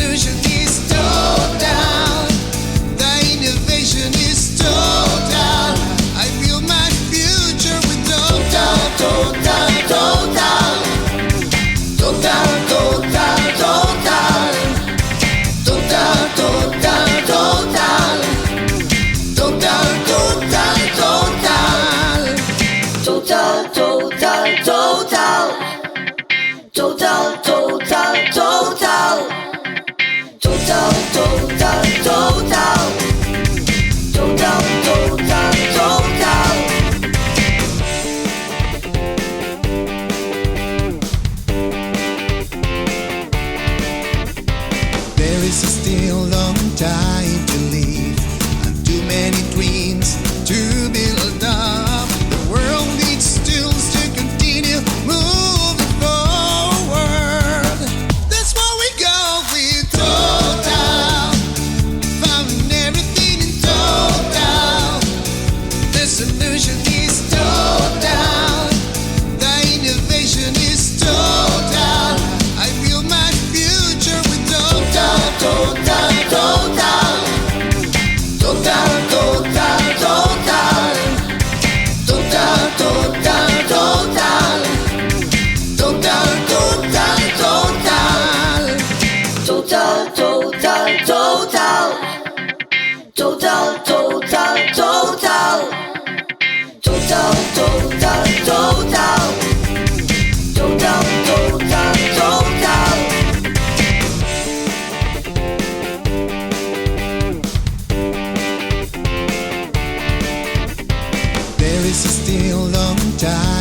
solution is total. The innovation is total. I build my future with total, total, total. Total, total, total. Total, total, total. Total, total, total. Total, total, total. Total, total, total. Total, total, total. Total, total, total. There is still a long time to live, and too many dreams to build up. The world needs tools to continue moving forward. That's why we go with total. Found everything in total. The solution is total. The innovation is total. I build my future with total, total, total. Total, total, total. Total, total, total. Total, total, total. Total, total, total. Total, total, total. Total, total, total. Total, total, total. There is still a long time